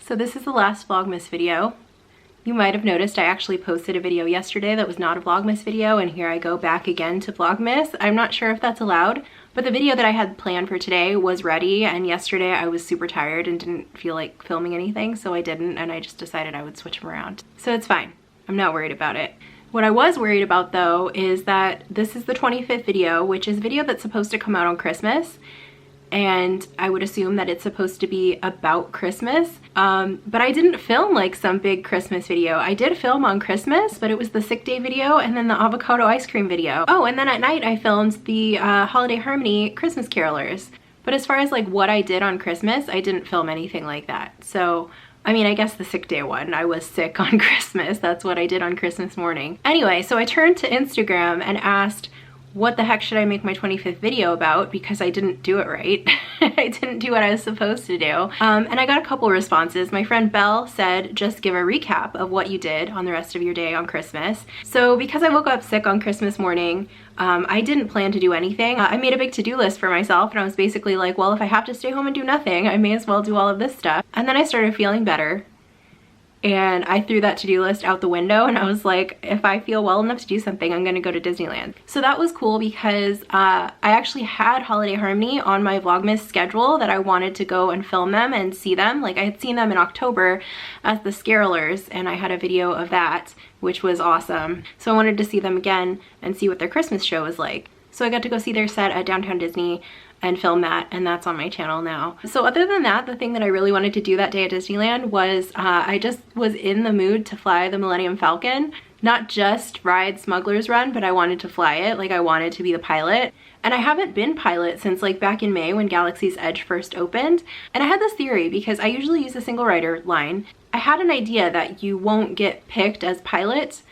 So this is the last Vlogmas video. You might have noticed I actually posted a video yesterday that was not a Vlogmas video, and here I go back again to Vlogmas. I'm not sure if that's allowed, but the video that I had planned for today was ready, and yesterday I was super tired and didn't feel like filming anything, so I didn't, and I just decided I would switch them around. So it's fine. I'm not worried about it. What I was worried about though is that this is the 25th video, which is a video that's supposed to come out on Christmas. And I would assume that it's supposed to be about Christmas, but I didn't film like some big Christmas video. I did film on Christmas, but it was the sick day video and then the avocado ice cream video. Oh, and then at night I filmed the Holiday Harmony Christmas carolers. But as far as like what I did on Christmas, I didn't film anything like that. So I mean, I guess the sick day one, I was sick on Christmas. That's what I did on Christmas morning. Anyway, so I turned to Instagram and asked, what the heck should I make my 25th video about, because I didn't do it right. I didn't do what I was supposed to do. And I got a couple responses. My friend Belle said, just give a recap of what you did on the rest of your day on Christmas. So because I woke up sick on Christmas morning, I didn't plan to do anything. I made a big to-do list for myself, and I was basically like, well, if I have to stay home and do nothing, I may as well do all of this stuff. And then I started feeling better. And I threw that to-do list out the window, and I was like, if I feel well enough to do something, I'm gonna go to Disneyland. So that was cool because I actually had Holiday Harmony on my Vlogmas schedule that I wanted to go and film them and see them. Like, I had seen them in October as the Scarolers, and I had a video of that, which was awesome. So I wanted to see them again and see what their Christmas show was like. So I got to go see their set at Downtown Disney and film that, and that's on my channel now. So other than that, the thing that I really wanted to do that day at Disneyland was I just was in the mood to fly the Millennium Falcon. Not just ride Smuggler's Run, but I wanted to fly it. Like, I wanted to be the pilot. And I haven't been pilot since like back in May when Galaxy's Edge first opened. And I had this theory because I usually use a single rider line. I had an idea that you won't get picked as pilot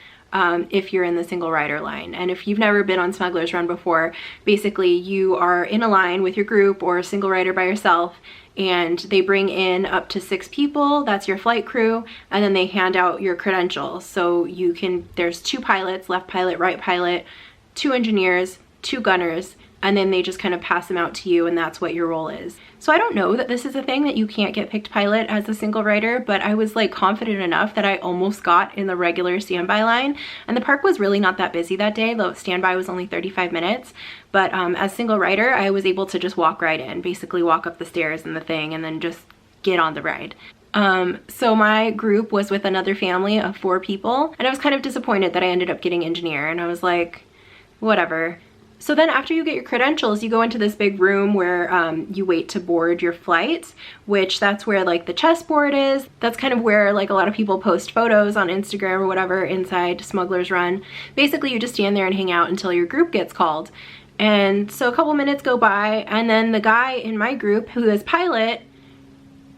if you're in the single rider line. And if you've never been on Smuggler's Run before, basically you are in a line with your group or a single rider by yourself, and they bring in up to 6 people, that's your flight crew, and then they hand out your credentials. So you can, there's 2 pilots, left pilot, right pilot, 2 engineers, 2 gunners, and then they just kind of pass them out to you, and that's what your role is. So I don't know that this is a thing that you can't get picked pilot as a single rider, but I was like confident enough that I almost got in the regular standby line. And the park was really not that busy that day. The standby was only 35 minutes. But as single rider, I was able to just walk right in, basically walk up the stairs and the thing, and then just get on the ride. So my group was with another family of 4 people, and I was kind of disappointed that I ended up getting engineer, and I was like, whatever. So then after you get your credentials, you go into this big room where you wait to board your flight, which that's where like the chessboard is. That's kind of where like a lot of people post photos on Instagram or whatever inside Smuggler's Run. Basically, you just stand there and hang out until your group gets called. And so a couple minutes go by, and then the guy in my group who is pilot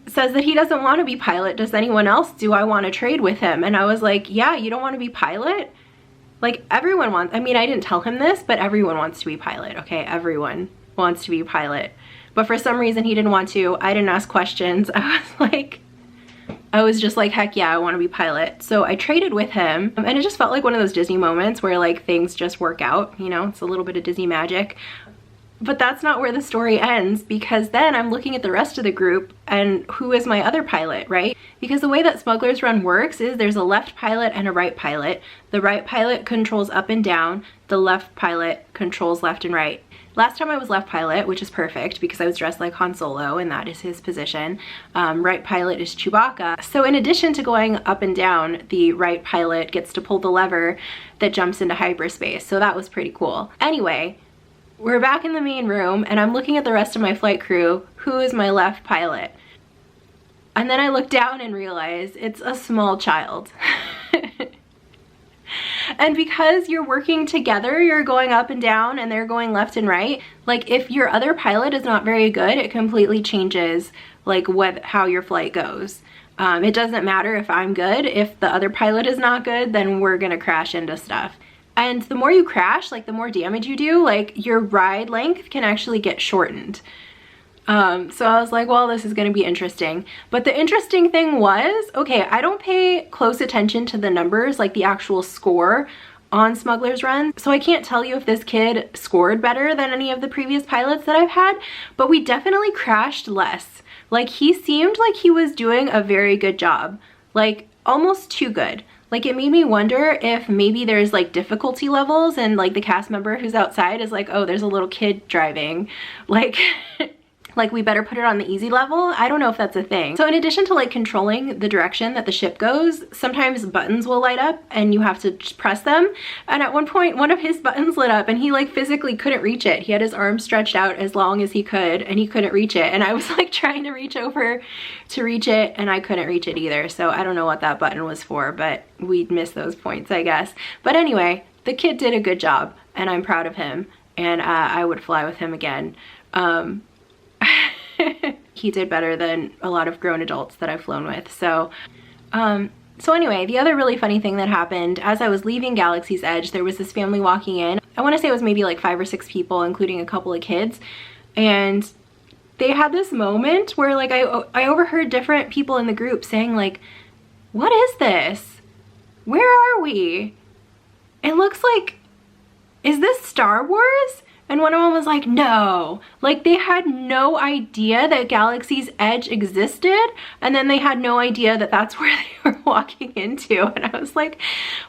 says that he doesn't want to be pilot. Does anyone else? Do I want to trade with him? And I was like, yeah, you don't want to be pilot? Like, everyone wants, I mean, I didn't tell him this, but everyone wants to be pilot, okay? Everyone wants to be pilot. But for some reason he didn't want to. I didn't ask questions. I was just like, heck yeah, I want to be pilot. So I traded with him, and it just felt like one of those Disney moments where like things just work out, you know? It's a little bit of Disney magic. But that's not where the story ends, because then I'm looking at the rest of the group and who is my other pilot, right? Because the way that Smuggler's Run works is there's a left pilot and a right pilot. The right pilot controls up and down. The left pilot controls left and right. Last time I was left pilot, which is perfect because I was dressed like Han Solo and that is his position. Right pilot is Chewbacca. So in addition to going up and down, the right pilot gets to pull the lever that jumps into hyperspace. So that was pretty cool. Anyway, we're back in the main room, and I'm looking at the rest of my flight crew. Who is my left pilot? And then I look down and realize it's a small child. And because you're working together, you're going up and down and they're going left and right. Like, if your other pilot is not very good, it completely changes like how your flight goes. It doesn't matter if I'm good. If the other pilot is not good, then we're gonna crash into stuff. And the more you crash, like the more damage you do, like your ride length can actually get shortened. So I was like, well, this is gonna be interesting. But the interesting thing was, okay, I don't pay close attention to the numbers, like the actual score on Smuggler's Run. So I can't tell you if this kid scored better than any of the previous pilots that I've had, but we definitely crashed less Like, he seemed like he was doing a very good job, like almost too good. Like, it made me wonder if maybe there's like difficulty levels and like the cast member who's outside is like, oh, there's a little kid driving, like like we better put it on the easy level. I don't know if that's a thing. So in addition to like controlling the direction that the ship goes, sometimes buttons will light up and you have to just press them. And at one point, one of his buttons lit up and he like physically couldn't reach it. He had his arm stretched out as long as he could and he couldn't reach it. And I was like trying to reach over to reach it and I couldn't reach it either. So I don't know what that button was for, but we'd miss those points, I guess. But anyway, the kid did a good job and I'm proud of him, and I would fly with him again. He did better than a lot of grown adults that I've flown with. So anyway, the other really funny thing that happened, as I was leaving Galaxy's Edge, there was this family walking in. I want to say it was maybe like 5 or 6 people, including a couple of kids. And they had this moment where like I overheard different people in the group saying like, what is this? Where are we? It looks like, is this Star Wars? And one of them was like, no. Like, they had no idea that Galaxy's Edge existed, and then they had no idea that that's where they were walking into. And I was like,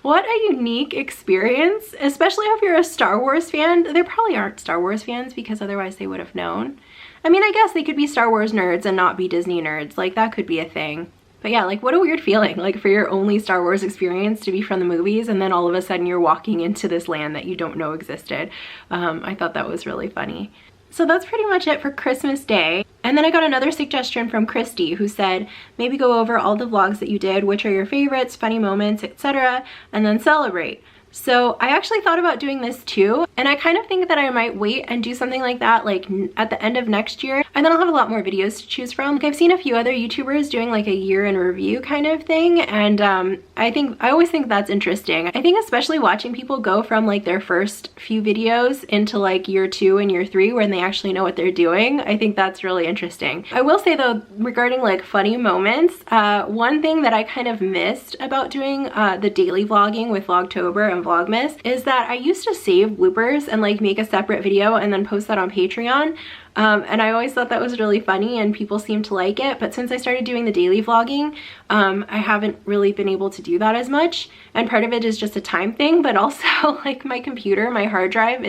what a unique experience, especially if you're a Star Wars fan. They probably aren't Star Wars fans because otherwise they would have known. I mean, I guess they could be Star Wars nerds and not be Disney nerds. Like, that could be a thing. But yeah, like, what a weird feeling, like, for your only Star Wars experience to be from the movies and then all of a sudden you're walking into this land that you don't know existed. I thought that was really funny. So that's pretty much it for Christmas Day. And then I got another suggestion from Christy, who said, maybe go over all the vlogs that you did, which are your favorites, funny moments, etc., and then celebrate. So I actually thought about doing this too, and I kind of think that I might wait and do something like that like at the end of next year, and then I'll have a lot more videos to choose from. Like, I've seen a few other YouTubers doing like a year in review kind of thing, and I always think that's interesting. I think especially watching people go from like their first few videos into like year 2 and year 3 when they actually know what they're doing, I think that's really interesting. I will say though, regarding like funny moments, one thing that I kind of missed about doing the daily vlogging with Vlogtober and VLOGMAS is that I used to save bloopers and like make a separate video and then post that on Patreon. And I always thought that was really funny and people seemed to like it, but since I started doing the daily vlogging, I haven't really been able to do that as much. And part of it is just a time thing, but also like my computer, my hard drive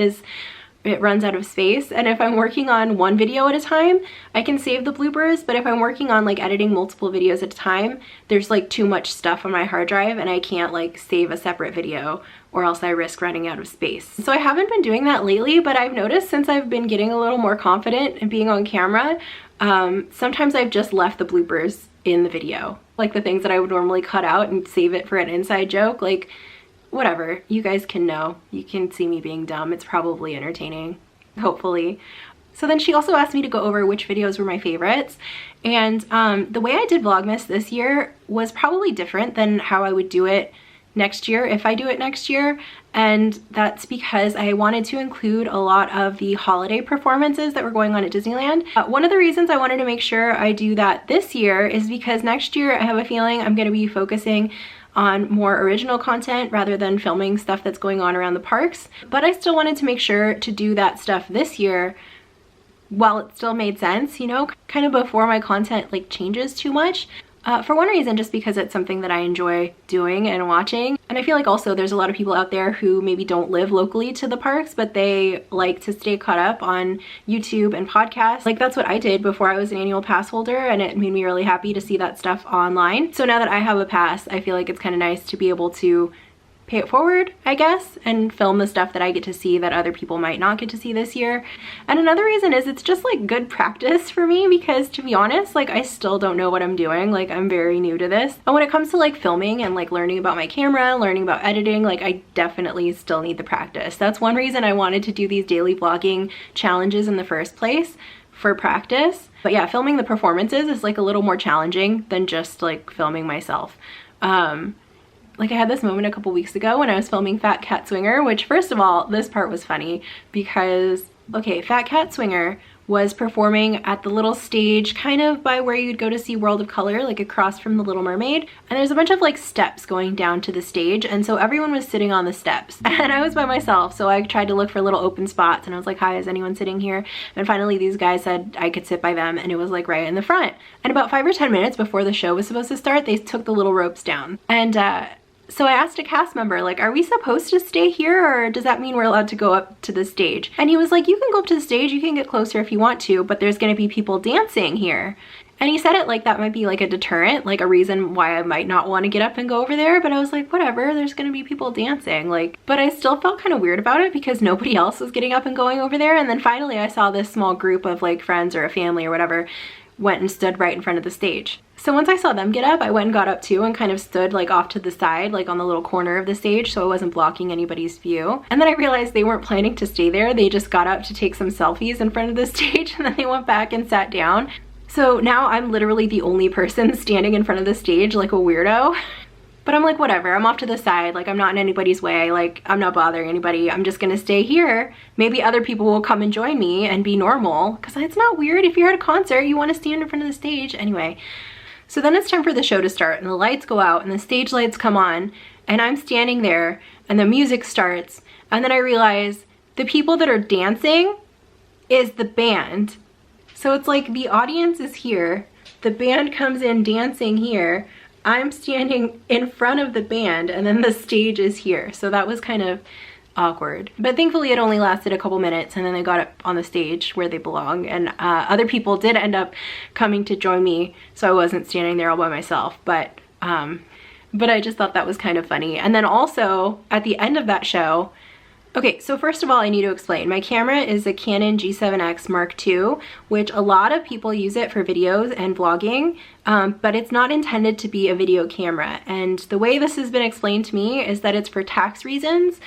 it runs out of space, and if I'm working on one video at a time, I can save the bloopers, but if I'm working on like editing multiple videos at a time, there's like too much stuff on my hard drive and I can't like save a separate video or else I risk running out of space. So I haven't been doing that lately, but I've noticed since I've been getting a little more confident in being on camera, sometimes I've just left the bloopers in the video. Like the things that I would normally cut out and save it for an inside joke, like whatever, you guys can know. You can see me being dumb. It's probably entertaining, hopefully. So then she also asked me to go over which videos were my favorites. And the way I did Vlogmas this year was probably different than how I would do it next year if I do it next year. And that's because I wanted to include a lot of the holiday performances that were going on at Disneyland. One of the reasons I wanted to make sure I do that this year is because next year I have a feeling I'm going to be focusing on more original content rather than filming stuff that's going on around the parks. But I still wanted to make sure to do that stuff this year while it still made sense, you know, kind of before my content like changes too much. For one reason, just because it's something that I enjoy doing and watching. And I feel like also there's a lot of people out there who maybe don't live locally to the parks, but they like to stay caught up on YouTube and podcasts. Like, that's what I did before I was an annual pass holder, and it made me really happy to see that stuff online. So now that I have a pass, I feel like it's kind of nice to be able to pay it forward, I guess, and film the stuff that I get to see that other people might not get to see this year. And another reason is it's just like good practice for me, because to be honest, like, I still don't know what I'm doing. Like, I'm very new to this. And when it comes to like filming and like learning about my camera, learning about editing, like, I definitely still need the practice. That's one reason I wanted to do these daily vlogging challenges in the first place, for practice. But yeah, filming the performances is like a little more challenging than just like filming myself. Like, I had this moment a couple weeks ago when I was filming Fat Cat Swinger, which, first of all, this part was funny because, okay, Fat Cat Swinger was performing at the little stage kind of by where you'd go to see World of Color, like across from the Little Mermaid. And there's a bunch of like steps going down to the stage, and so everyone was sitting on the steps. And I was by myself, so I tried to look for little open spots, and I was like, hi, is anyone sitting here? And finally these guys said I could sit by them, and it was like right in the front. And about 5 or 10 minutes before the show was supposed to start, they took the little ropes down. And so I asked a cast member, like, are we supposed to stay here, or does that mean we're allowed to go up to the stage? And he was like, you can go up to the stage, you can get closer if you want to, but there's gonna be people dancing here. And he said it like that might be like a deterrent, like a reason why I might not want to get up and go over there. But I was like, whatever, there's gonna be people dancing. Like, but I still felt kind of weird about it because nobody else was getting up and going over there. And then finally I saw this small group of like friends or a family or whatever went and stood right in front of the stage. So once I saw them get up, I went and got up too and kind of stood like off to the side, like on the little corner of the stage, so I wasn't blocking anybody's view. And then I realized they weren't planning to stay there. They just got up to take some selfies in front of the stage, and then they went back and sat down. So now I'm literally the only person standing in front of the stage like a weirdo. But I'm like, whatever, I'm off to the side, like I'm not in anybody's way, like I'm not bothering anybody, I'm just gonna stay here. Maybe other people will come and join me and be normal, because it's not weird. If you're at a concert, you want to stand in front of the stage. Anyway, so then it's time for the show to start, and the lights go out and the stage lights come on, and I'm standing there and the music starts, and then I realize the people that are dancing is the band. So it's like the audience is here, the band comes in dancing here, I'm standing in front of the band, and then the stage is here. So that was kind of awkward. But thankfully it only lasted a couple minutes, and then they got up on the stage where they belong, and other people did end up coming to join me, so I wasn't standing there all by myself. But I just thought that was kind of funny. And then also at the end of that show, okay, so first of all, I need to explain. My camera is a Canon G7X Mark II, which a lot of people use it for videos and vlogging, but it's not intended to be a video camera. And the way this has been explained to me is that it's for tax reasons.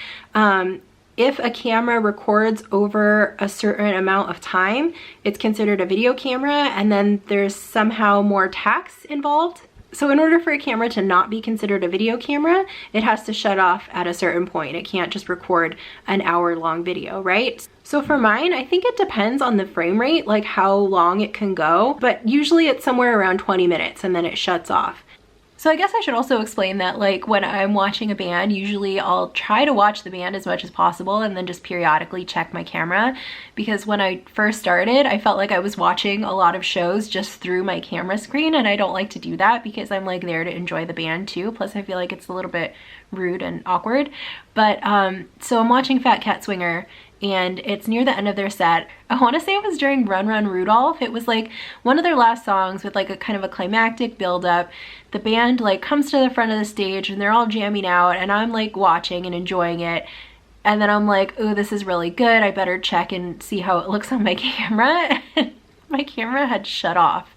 If a camera records over a certain amount of time, it's considered a video camera, and then there's somehow more tax involved. So in order for a camera to not be considered a video camera, it has to shut off at a certain point. It can't just record an hour-long video, right? So for mine, I think it depends on the frame rate, like how long it can go, but usually it's somewhere around 20 minutes and then it shuts off. So I guess I should also explain that like when I'm watching a band, usually I'll try to watch the band as much as possible and then just periodically check my camera, because when I first started, I felt like I was watching a lot of shows just through my camera screen, and I don't like to do that because I'm like there to enjoy the band too. Plus I feel like it's a little bit rude and awkward. But so I'm watching Fat Cat Swinger, and it's near the end of their set. I want to say it was during Run Run Rudolph. It was like one of their last songs with like a kind of a climactic build-up. The band like comes to the front of the stage and they're all jamming out, and I'm like watching and enjoying it. And then I'm like, oh, this is really good. I better check and see how it looks on my camera. My camera had shut off.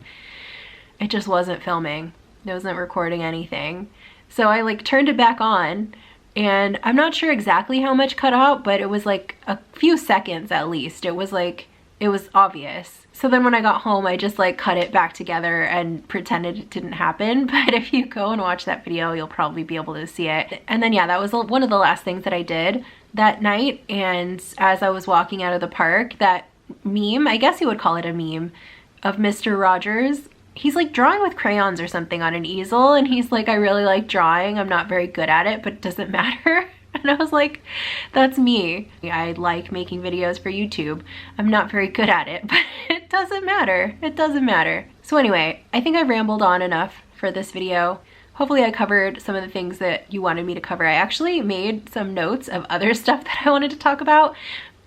It just wasn't filming. It wasn't recording anything. So I like turned it back on, and I'm not sure exactly how much cut out, but it was like a few seconds at least. It was like, it was obvious. So then when I got home, I just like cut it back together and pretended it didn't happen. But if you go and watch that video, you'll probably be able to see it. And then yeah, that was one of the last things that I did that night. And as I was walking out of the park, that meme, I guess you would call it a meme, of Mr. Rogers, he's like drawing with crayons or something on an easel, and he's like, I really like drawing, I'm not very good at it, but it doesn't matter. And I was like, that's me. I like making videos for YouTube. I'm not very good at it, but it doesn't matter. It doesn't matter. So anyway, I think I've rambled on enough for this video. Hopefully I covered some of the things that you wanted me to cover. I actually made some notes of other stuff that I wanted to talk about,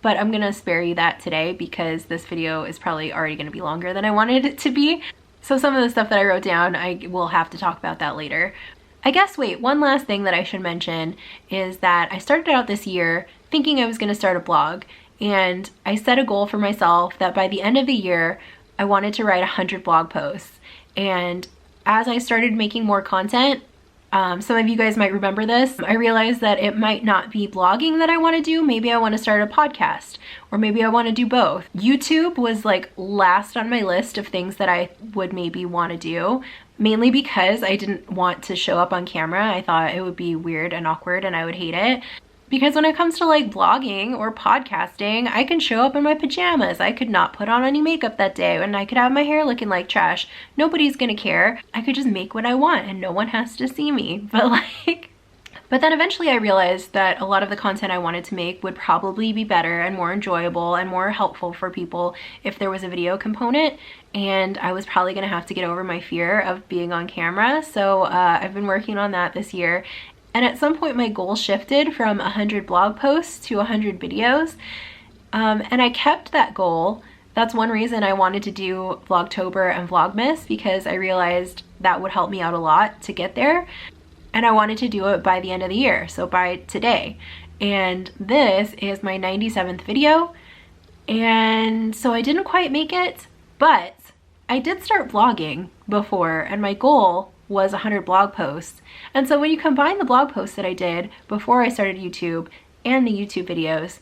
but I'm gonna spare you that today because this video is probably already gonna be longer than I wanted it to be. So some of the stuff that I wrote down, I will have to talk about that later. I guess, wait, one last thing that I should mention is that I started out this year thinking I was gonna start a blog, and I set a goal for myself that by the end of the year, I wanted to write 100 blog posts. And as I started making more content, some of you guys might remember this, I realized that it might not be blogging that I want to do. Maybe I want to start a podcast, or maybe I want to do both. YouTube was like last on my list of things that I would maybe want to do, mainly because I didn't want to show up on camera. I thought it would be weird and awkward and I would hate it. Because when it comes to like vlogging or podcasting, I can show up in my pajamas. I could not put on any makeup that day and I could have my hair looking like trash. Nobody's gonna care. I could just make what I want and no one has to see me. But then eventually I realized that a lot of the content I wanted to make would probably be better and more enjoyable and more helpful for people if there was a video component, and I was probably gonna have to get over my fear of being on camera. So I've been working on that this year. And at some point my goal shifted from 100 blog posts to 100 videos. And I kept that goal. That's one reason I wanted to do Vlogtober and Vlogmas, because I realized that would help me out a lot to get there. And I wanted to do it by the end of the year, so by today. And this is my 97th video. And so I didn't quite make it, but I did start vlogging before, and my goal was 100 blog posts. And so when you combine the blog posts that I did before I started YouTube and the YouTube videos,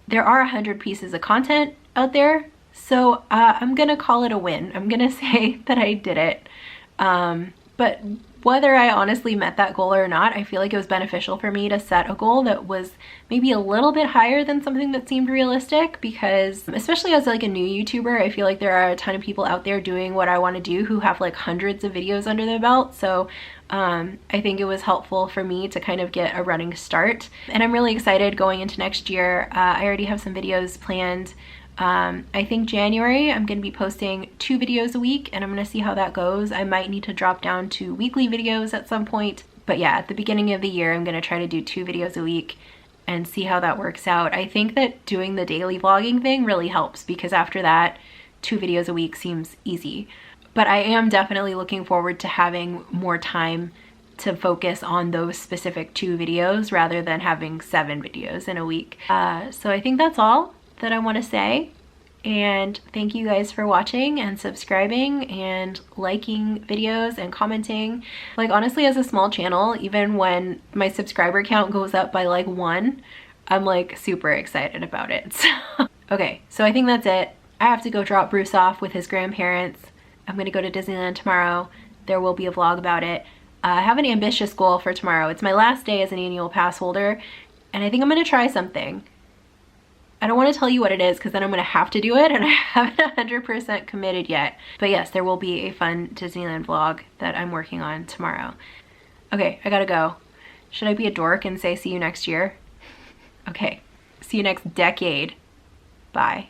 there are 100 pieces of content out there. So I'm gonna call it a win. I'm gonna say that I did it. But whether I honestly met that goal or not, I feel like it was beneficial for me to set a goal that was maybe a little bit higher than something that seemed realistic, because especially as like a new YouTuber, I feel like there are a ton of people out there doing what I want to do who have like hundreds of videos under their belt. So I think it was helpful for me to kind of get a running start. And I'm really excited going into next year. I already have some videos planned. I think January I'm going to be posting 2 videos a week, and I'm going to see how that goes. I might need to drop down to weekly videos at some point, but yeah, at the beginning of the year I'm going to try to do 2 videos a week and see how that works out. I think that doing the daily vlogging thing really helps, because after that 2 videos a week seems easy. But I am definitely looking forward to having more time to focus on those specific 2 videos rather than having 7 videos in a week. So I think that's all that I want to say, and thank you guys for watching and subscribing and liking videos and commenting. Like honestly, as a small channel, even when my subscriber count goes up by like 1, I'm like super excited about it. Okay, so I think that's it. I have to go drop Bruce off with his grandparents. I'm gonna go to Disneyland tomorrow. There will be a vlog about it. I have an ambitious goal for tomorrow. It's my last day as an annual pass holder, and I think I'm gonna try something. I don't want to tell you what it is because then I'm going to have to do it, and I haven't 100% committed yet. But yes, there will be a fun Disneyland vlog that I'm working on tomorrow. Okay, I gotta go. Should I be a dork and say see you next year? Okay, see you next decade. Bye.